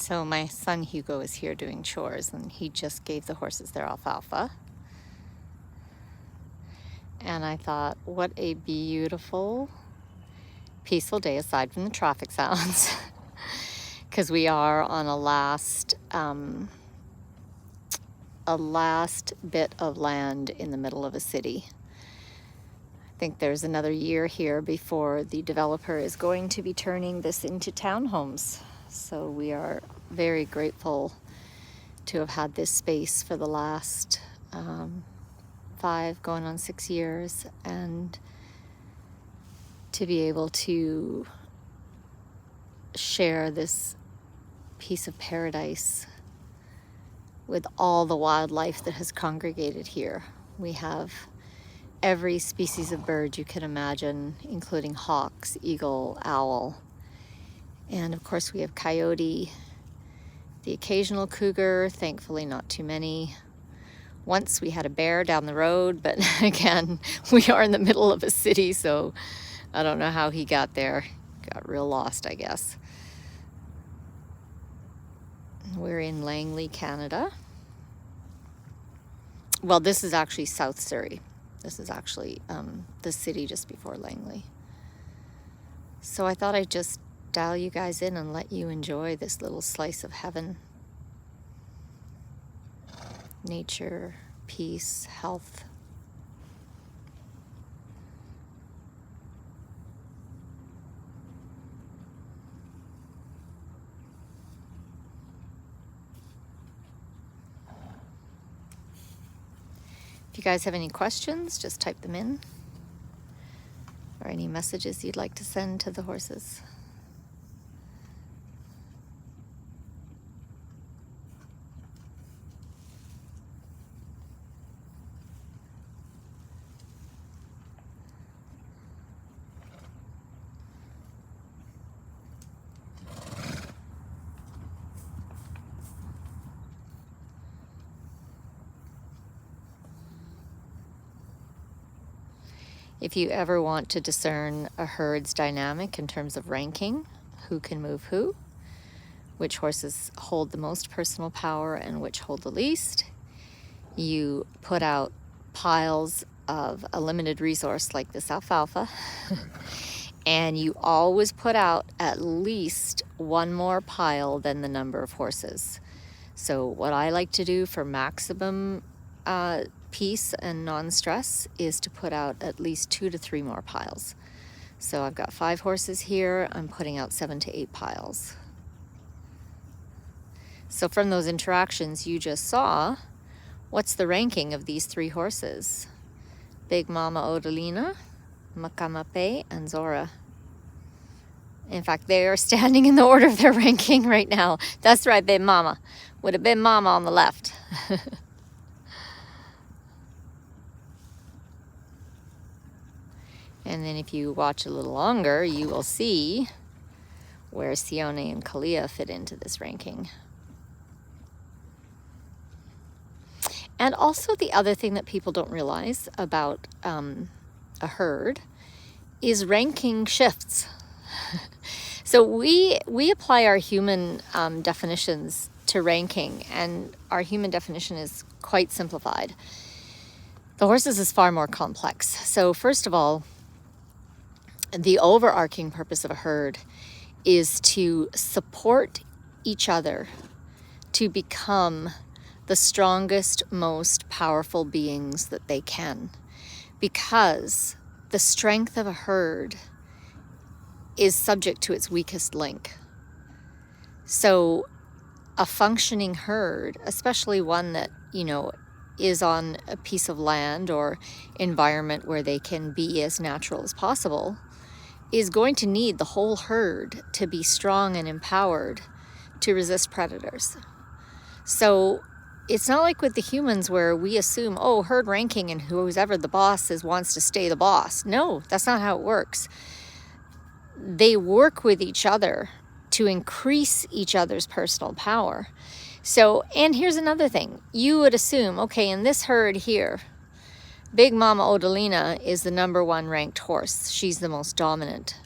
So my son Hugo is here doing chores, and he just gave the horses their alfalfa. And I thought, what a beautiful, peaceful day aside from the traffic sounds. Because we are on a last bit of land in the middle of a city. I think there's another year here before the developer is going to be turning this into townhomes. So we are very grateful to have had this space for the last 5 going on 6 years, and to be able to share this piece of paradise with all the wildlife that has congregated here. We have every species of bird you can imagine, including hawks, eagle, owl. And of course we have coyote, the occasional cougar, thankfully not too many. Once we had a bear down the road, but again, we are in the middle of a city, so I don't know how he got there. Got real lost, I guess. We're in Langley, Canada. Well, this is actually South Surrey. This is actually the city just before Langley. So I thought I'd just dial you guys in and let you enjoy this little slice of heaven. Nature, peace, health. If you guys have any questions, just type them in, or any messages you'd like to send to the horses. If you ever want to discern a herd's dynamic in terms of ranking, who can move who, which horses hold the most personal power and which hold the least, you put out piles of a limited resource like this alfalfa, and you always put out at least one more pile than the number of horses. So what I like to do for maximum peace and non-stress is to put out at least 2 to 3 more piles. So I've got 5 horses here. I'm putting out 7 to 8 piles. So from those interactions you just saw, what's the ranking of these 3 horses? Big Mama Odalina, Makamape, and Zora. In fact, they are standing in the order of their ranking right now. That's right, Big Mama. Would have been Mama on the left. And then if you watch a little longer, you will see where Sione and Kalia fit into this ranking. And also the other thing that people don't realize about a herd is ranking shifts. So we apply our human definitions to ranking, and our human definition is quite simplified. The horses is far more complex. So first of all, the overarching purpose of a herd is to support each other to become the strongest, most powerful beings that they can. Because the strength of a herd is subject to its weakest link. So a functioning herd, especially one that, is on a piece of land or environment where they can be as natural as possible, is going to need the whole herd to be strong and empowered to resist predators. So it's not like with the humans where we assume, herd ranking and whoever the boss is wants to stay the boss. No, that's not how it works. They work with each other to increase each other's personal power. So, and here's another thing. You would assume, in this herd here, Big Mama Odalina is the #1 ranked horse. She's the most dominant.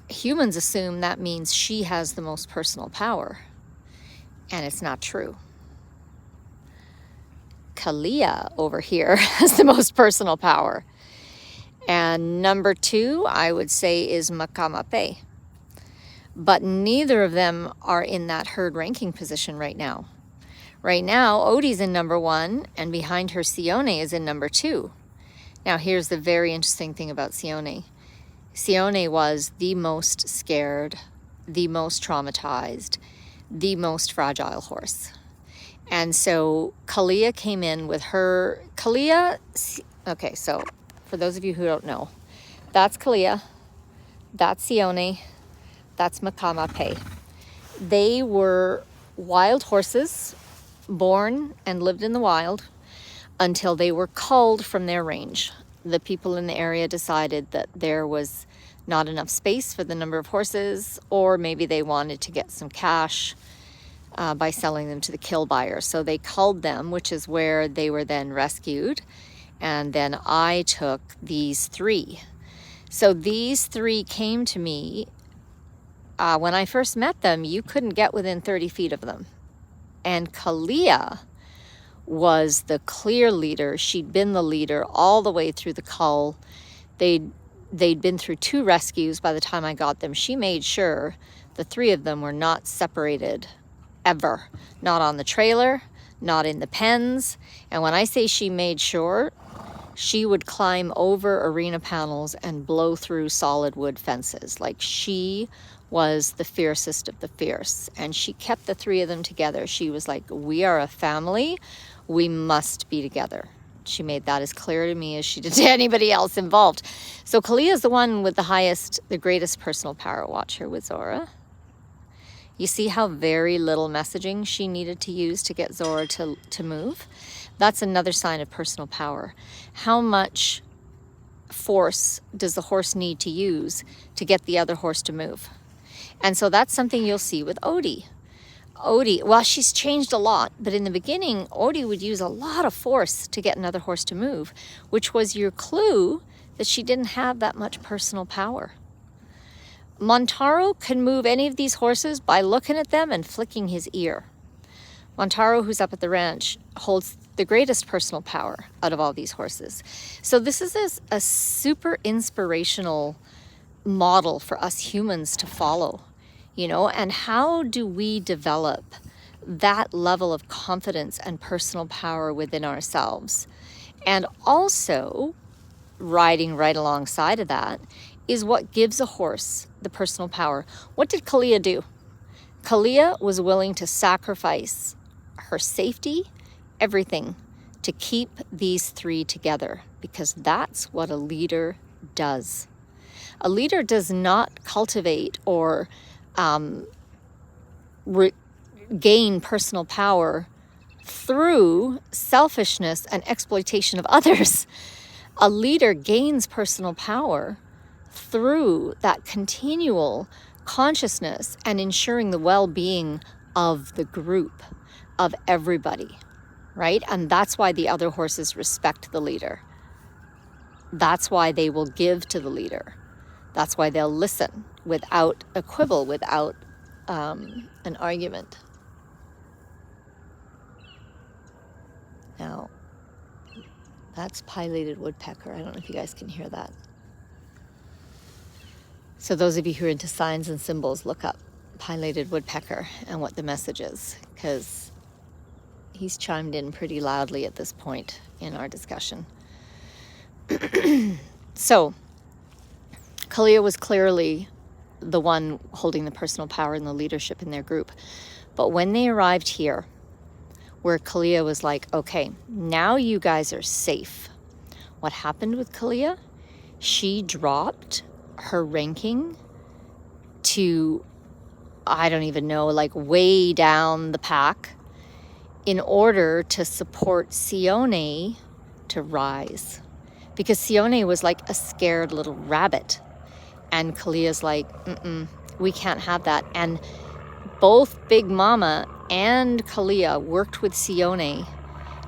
humans assume that means she has the most personal power, and it's not true. Kalia over here has the most personal power. And number 2, I would say, is Makamape. But neither of them are in that herd ranking position right now. Right now, Odie's in number 1, and behind her, Sione is in number 2. Now, here's the very interesting thing about Sione. Sione was the most scared, the most traumatized, the most fragile horse. And so Kalia came in with her... Okay, so for those of you who don't know, that's Kalia, that's Sione, that's Makamape. They were wild horses, born and lived in the wild, until they were culled from their range. The people in the area decided that there was not enough space for the number of horses, or maybe they wanted to get some cash by selling them to the kill buyer. So they culled them, which is where they were then rescued. And then I took these 3. So these 3 came to me. When I first met them, you couldn't get within 30 feet of them. And Kalia was the clear leader. She'd been the leader all the way through the cull. They'd been through 2 rescues by the time I got them. She made sure the 3 of them were not separated ever. Not on the trailer, not in the pens. And when I say she made sure, she would climb over arena panels and blow through solid wood fences. Like, she was the fiercest of the fierce. And she kept the 3 of them together. She was like, we are a family. We must be together. She made that as clear to me as she did to anybody else involved. So Kalia is the one with the greatest personal power. Watch her with Zora. You see how very little messaging she needed to use to get Zora to move? That's another sign of personal power. How much force does the horse need to use to get the other horse to move? And so that's something you'll see with Odie. Odie, well, she's changed a lot, but in the beginning, Odie would use a lot of force to get another horse to move, which was your clue that she didn't have that much personal power. Montaro can move any of these horses by looking at them and flicking his ear. Montaro, who's up at the ranch, holds the greatest personal power out of all these horses. So this is a super inspirational model for us humans to follow, and how do we develop that level of confidence and personal power within ourselves? And also, riding right alongside of that is what gives a horse the personal power. What did Kalia do? Kalia was willing to sacrifice her safety, everything, to keep these 3 together, because that's what a leader does. A leader does not cultivate or gain personal power through selfishness and exploitation of others. A leader gains personal power through that continual consciousness and ensuring the well-being of the group, of everybody, right? And that's why the other horses respect the leader. That's why they will give to the leader. That's why they'll listen without a quibble, without an argument. Now, that's pileated woodpecker. I don't know if you guys can hear that. So those of you who are into signs and symbols, look up pileated woodpecker and what the message is, because he's chimed in pretty loudly at this point in our discussion. So Kalia was clearly the one holding the personal power and the leadership in their group. But when they arrived here, where Kalia was like, okay, now you guys are safe. What happened with Kalia? She dropped her ranking to, I don't even know, like way down the pack in order to support Sione to rise. Because Sione was like a scared little rabbit. And Kalia's like, we can't have that. And both Big Mama and Kalia worked with Sione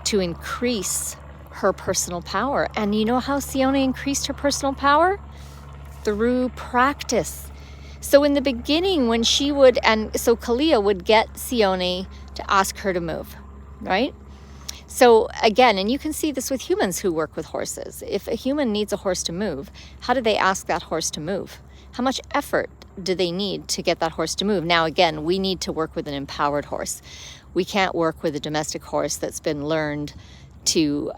to increase her personal power. And you know how Sione increased her personal power? Through practice. So in the beginning, when she would, and so Kalia would get Sione to ask her to move, right? So again, and you can see this with humans who work with horses. If a human needs a horse to move, how do they ask that horse to move? How much effort do they need to get that horse to move? Now, again, we need to work with an empowered horse. We can't work with a domestic horse that's been learned to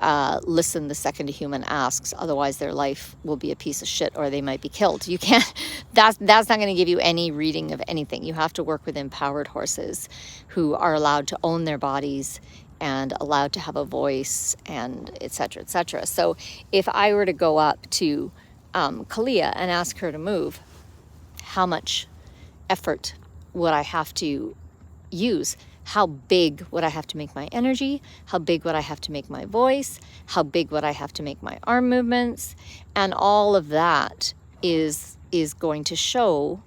listen the second a human asks. Otherwise, their life will be a piece of shit, or they might be killed. You can't. That's not going to give you any reading of anything. You have to work with empowered horses who are allowed to own their bodies and allowed to have a voice, and et cetera, et cetera. So if I were to go up to Kalia and ask her to move, how much effort would I have to use? How big would I have to make my energy? How big would I have to make my voice? How big would I have to make my arm movements? And all of that is going to show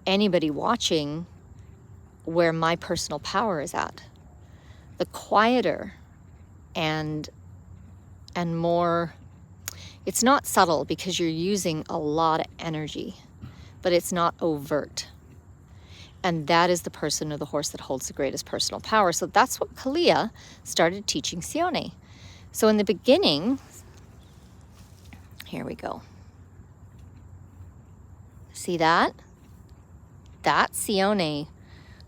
anybody watching where my personal power is at. The quieter and more, it's not subtle because you're using a lot of energy, but it's not overt. And that is the person or the horse that holds the greatest personal power. So that's what Kalia started teaching Sione. So in the beginning, here we go. See that? That's Sione,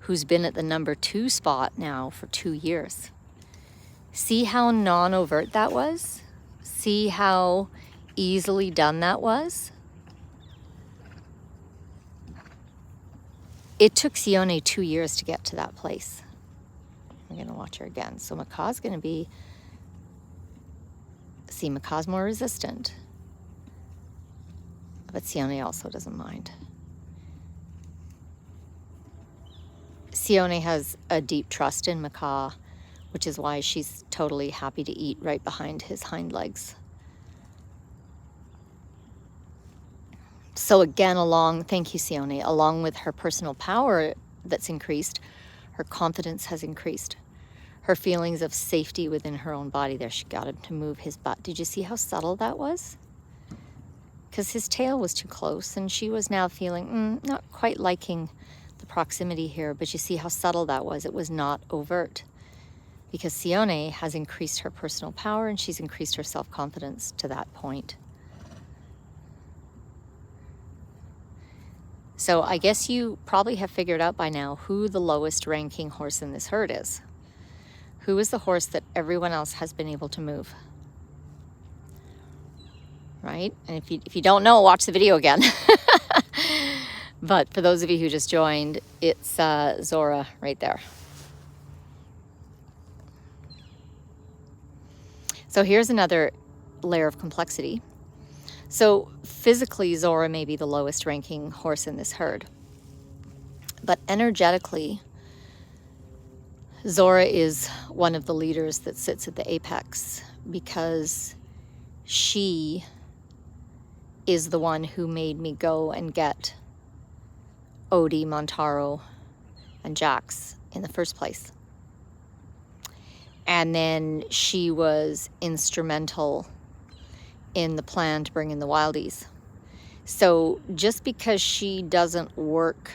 who's been at the number 2 spot now for 2 years. See how non-overt that was? See how easily done that was? It took Sione 2 years to get to that place. I'm going to watch her again. So Makah's going to be, see, Makah's more resistant. But Sione also doesn't mind. Sione has a deep trust in Makah, which is why she's totally happy to eat right behind his hind legs. So again, thank you, Sione, along with her personal power that's increased, her confidence has increased. Her feelings of safety within her own body. There, she got him to move his butt. Did you see how subtle that was? Because his tail was too close, and she was now feeling not quite liking the proximity here, but you see how subtle that was. It was not overt, because Sione has increased her personal power, and she's increased her self-confidence to that point. So I guess you probably have figured out by now who the lowest ranking horse in this herd is. Who is the horse that everyone else has been able to move? Right? And if you don't know, watch the video again. But for those of you who just joined, it's Zora right there. So here's another layer of complexity. So physically, Zora may be the lowest ranking horse in this herd. But energetically, Zora is one of the leaders that sits at the apex, because she is the one who made me go and get Odie, Montaro, and Jax in the first place. And then she was instrumental in the plan to bring in the wildies. So just because she doesn't work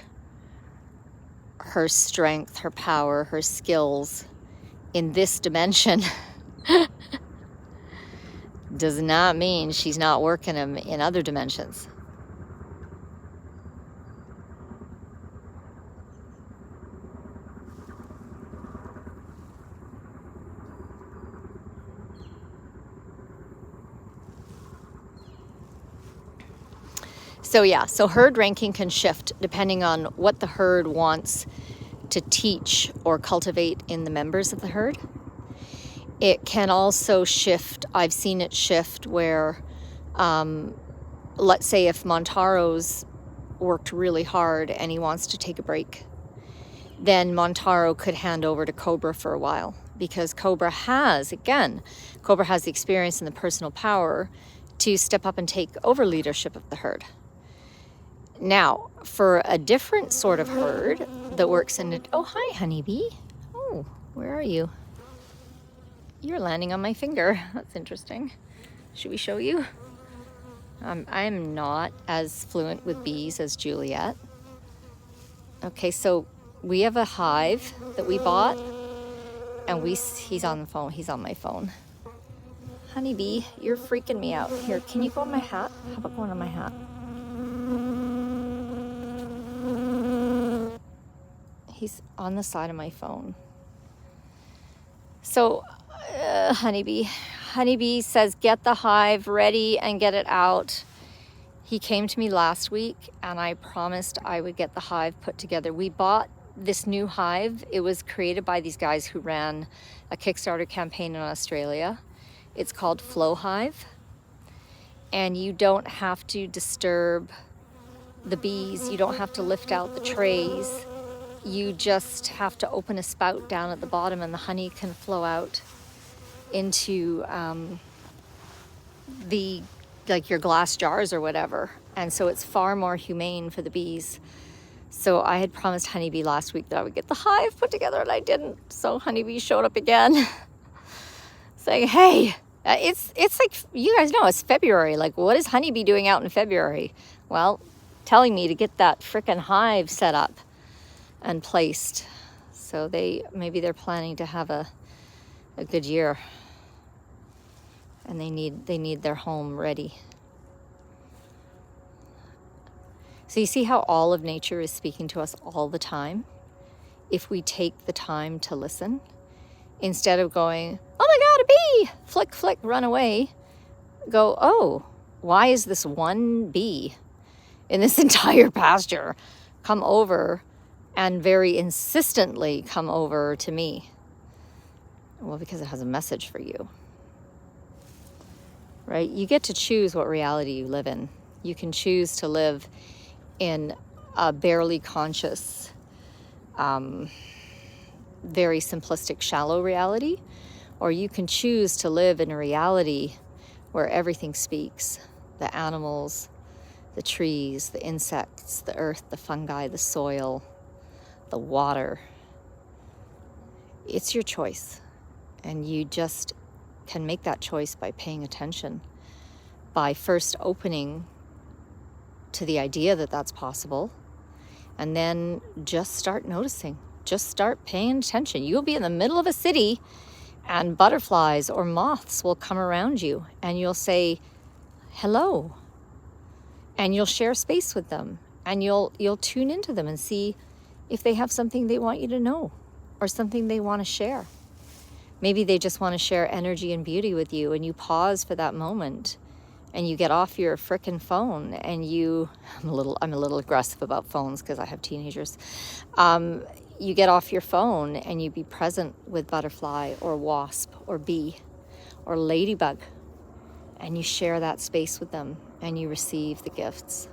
her strength, her power, her skills in this dimension does not mean she's not working them in other dimensions. So yeah, so herd ranking can shift depending on what the herd wants to teach or cultivate in the members of the herd. It can also shift, I've seen it shift where, let's say if Montaro's worked really hard and he wants to take a break, then Montaro could hand over to Cobra for a while, because Cobra has the experience and the personal power to step up and take over leadership of the herd. Now, for a different sort of herd that works in it, oh, hi, honeybee. Oh, where are you? You're landing on my finger. That's interesting. Should we show you? I'm not as fluent with bees as Juliet. Okay, so we have a hive that we bought, and he's on the phone. He's on my phone. Honeybee, you're freaking me out. Here, can you go on my hat? How about going on my hat? He's on the side of my phone. So, Honeybee says, get the hive ready and get it out. He came to me last week and I promised I would get the hive put together. We bought this new hive. It was created by these guys who ran a Kickstarter campaign in Australia. It's called Flow Hive. And you don't have to disturb the bees. You don't have to lift out the trays. You just have to open a spout down at the bottom and the honey can flow out into your glass jars or whatever. And so it's far more humane for the bees. So I had promised Honeybee last week that I would get the hive put together and I didn't. So Honeybee showed up again saying, hey, it's like, you guys know, it's February. Like, what is Honeybee doing out in February? Well, telling me to get that frickin' hive set up and placed. So maybe they're planning to have a good year. And they need their home ready. So you see how all of nature is speaking to us all the time? If we take the time to listen, instead of going, oh my God, a bee, flick, flick, run away, go, oh, why is this one bee in this entire pasture come over and very insistently come over to me? Well, because it has a message for you. Right? You get to choose what reality you live in. You can choose to live in a barely conscious, very simplistic, shallow reality, or you can choose to live in a reality where everything speaks. The animals, the trees, the insects, the earth, the fungi, the soil, the water. It's your choice. And you just can make that choice by paying attention, by first opening to the idea that that's possible, and then just start noticing, just start paying attention. You'll be in the middle of a city and butterflies or moths will come around you and you'll say hello, and you'll share space with them, and you'll tune into them and see if they have something they want you to know or something they want to share. Maybe they just want to share energy and beauty with you, and you pause for that moment and you get off your frickin' phone and I'm a little aggressive about phones because I have teenagers. You get off your phone and you be present with butterfly or wasp or bee or ladybug, and you share that space with them and you receive the gifts.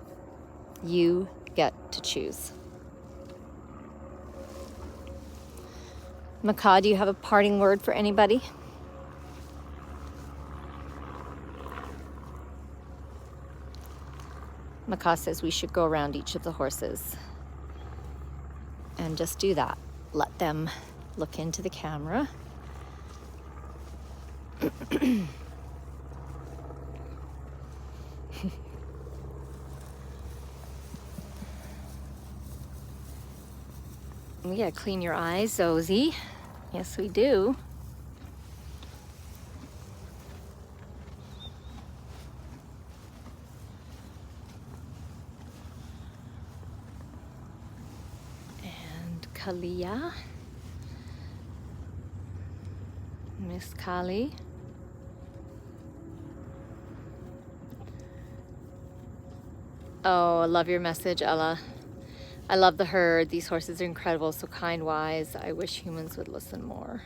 You get to choose. Maka, do you have a parting word for anybody? Maka says we should go around each of the horses and just do that. Let them look into the camera. We gotta clean your eyes, Zozie. Yes, we do. And Kalia. Miss Kali. Oh, I love your message, Ella. I love the herd. These horses are incredible, so kind, wise. I wish humans would listen more.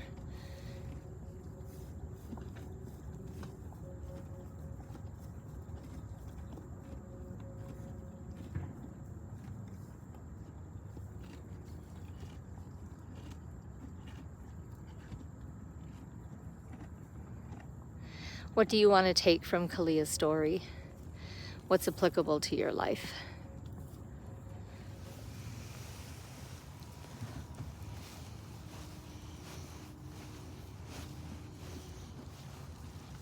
What do you want to take from Kalia's story? What's applicable to your life?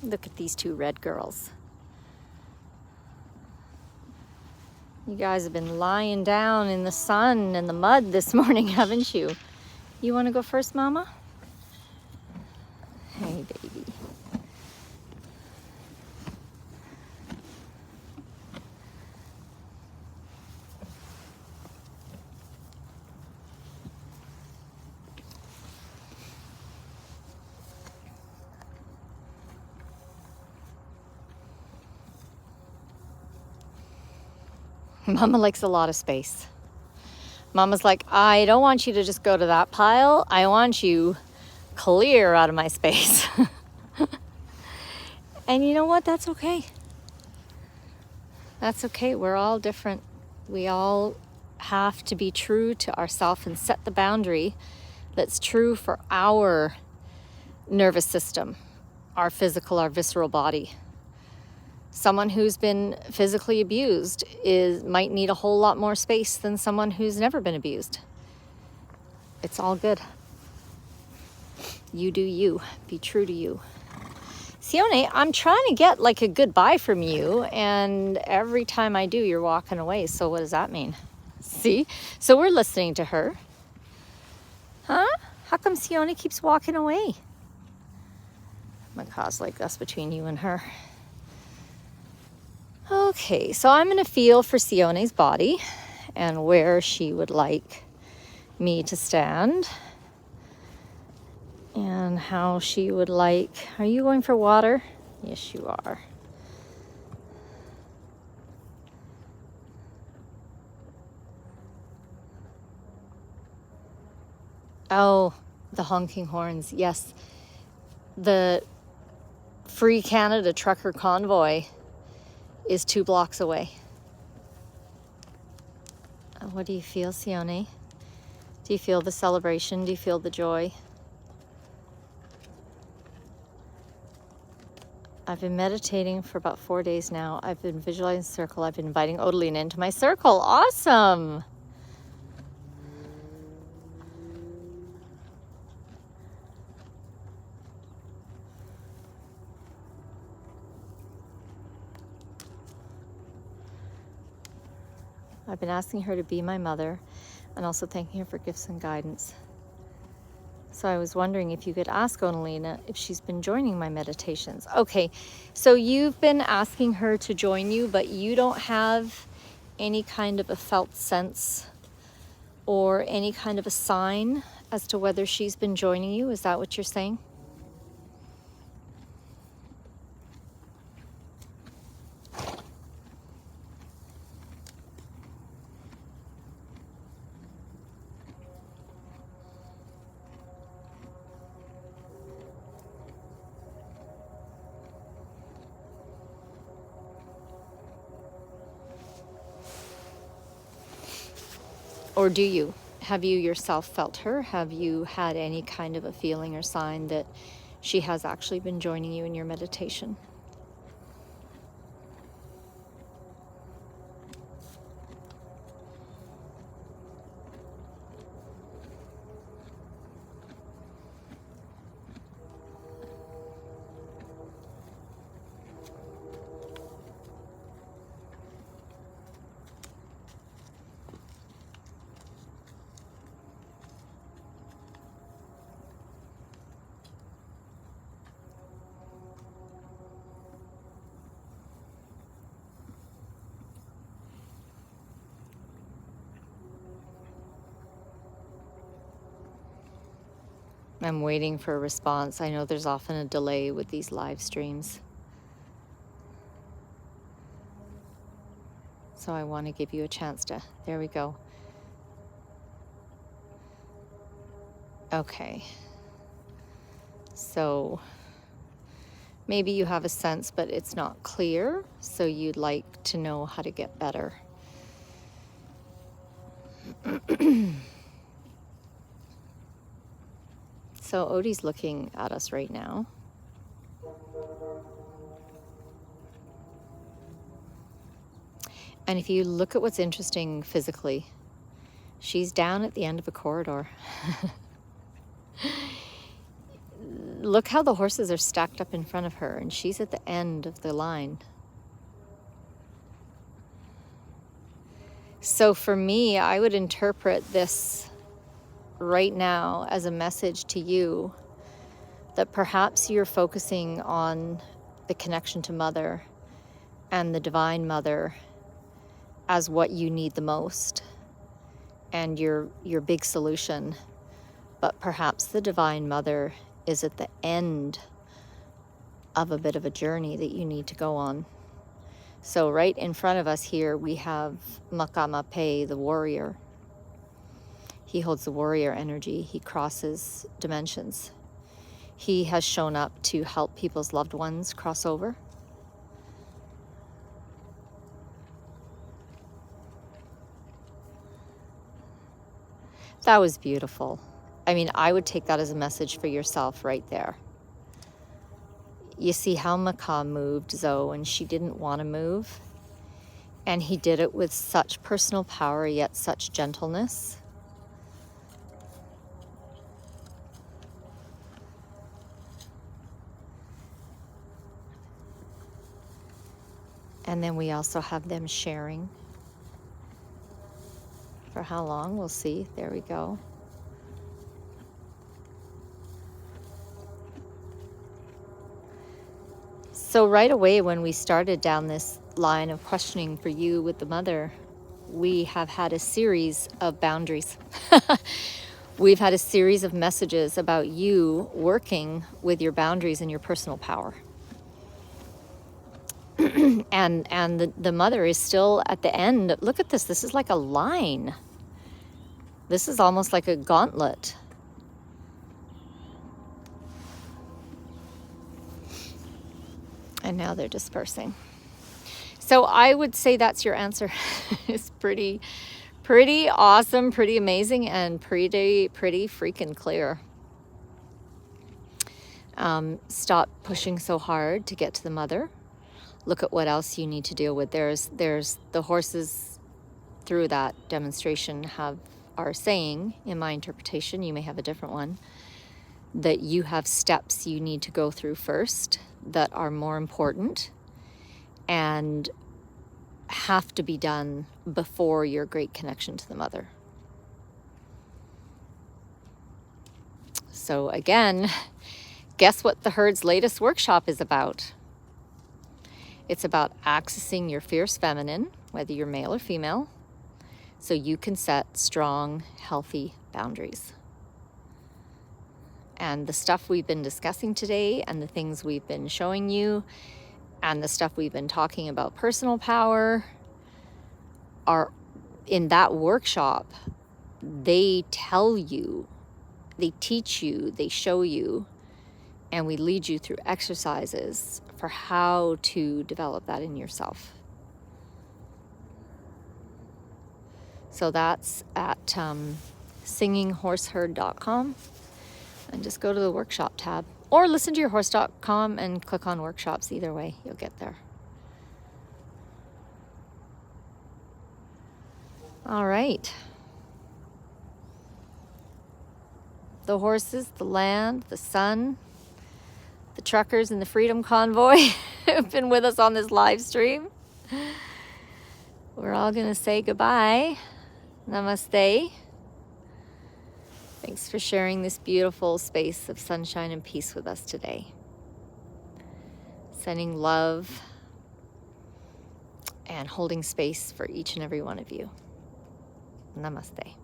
Look at these two red girls. You guys have been lying down in the sun and the mud this morning, haven't you? You want to go first, Mama? Hey, baby. Mama likes a lot of space. Mama's like, I don't want you to just go to that pile. I want you clear out of my space. And you know what? That's okay. That's okay. We're all different. We all have to be true to ourselves and set the boundary that's true for our nervous system, our physical, our visceral body. Someone who's been physically abused might need a whole lot more space than someone who's never been abused. It's all good. You do you. Be true to you. Sione, I'm trying to get like a goodbye from you, and every time I do, you're walking away. So what does that mean? See? So we're listening to her. Huh? How come Sione keeps walking away? Might cause like that's between you and her. Okay, so I'm going to feel for Sione's body and where she would like me to stand and how she would like... Are you going for water? Yes, you are. Oh, the honking horns. Yes. The Free Canada trucker convoy is 2 blocks away. What do you feel, Sione? Do you feel the celebration? Do you feel the joy? I've been meditating for about 4 days now. I've been visualizing the circle. I've been inviting Odaline into my circle. Awesome! I've been asking her to be my mother and also thanking her for gifts and guidance. So I was wondering if you could ask Onalina if she's been joining my meditations. Okay, so you've been asking her to join you, but you don't have any kind of a felt sense or any kind of a sign as to whether she's been joining you. Is that what you're saying? Or do you? Have you yourself felt her? Have you had any kind of a feeling or sign that she has actually been joining you in your meditation? I'm waiting for a response. I know there's often a delay with these live streams. So I want to give you a chance to... There we go. Okay. So maybe you have a sense, but it's not clear. So you'd like to know how to get better. So Odie's looking at us right now. And if you look at what's interesting physically, she's down at the end of a corridor. Look how the horses are stacked up in front of her, and she's at the end of the line. So for me, I would interpret this right now as a message to you that perhaps you're focusing on the connection to Mother and the Divine Mother as what you need the most and your big solution. But perhaps the Divine Mother is at the end of a bit of a journey that you need to go on. So right in front of us here, we have Makamape, the warrior. He holds the warrior energy. He crosses dimensions. He has shown up to help people's loved ones cross over. That was beautiful. I mean, I would take that as a message for yourself right there. You see how Maka moved Zoe, and she didn't want to move. And he did it with such personal power, yet such gentleness. And then we also have them sharing. For how long? We'll see. There we go. So right away when we started down this line of questioning for you with the Mother, we have had a series of boundaries. We've had a series of messages about you working with your boundaries and your personal power. and the Mother is still at the end. Look at this. This is like a line. This is almost like a gauntlet. And now they're dispersing. So I would say that's your answer. It's pretty awesome, pretty amazing, and pretty freaking clear. Stop pushing so hard to get to the Mother. Look at what else you need to deal with. There's the horses through that demonstration are saying, in my interpretation, you may have a different one, that you have steps you need to go through first that are more important and have to be done before your great connection to the Mother. So again, guess what the Herd's latest workshop is about? It's about accessing your fierce feminine, whether you're male or female, so you can set strong, healthy boundaries. And the stuff we've been discussing today and the things we've been showing you and the stuff we've been talking about personal power are in that workshop. They tell you, they teach you, they show you, and we lead you through exercises for how to develop that in yourself. So that's at singinghorseherd.com, and just go to the workshop tab, or listen to your horse.com and click on workshops. Either way, you'll get there. All right. The horses, the land, the sun, the truckers and the Freedom Convoy have been with us on this live stream. We're all going to say goodbye. Namaste. Thanks for sharing this beautiful space of sunshine and peace with us today. Sending love and holding space for each and every one of you. Namaste.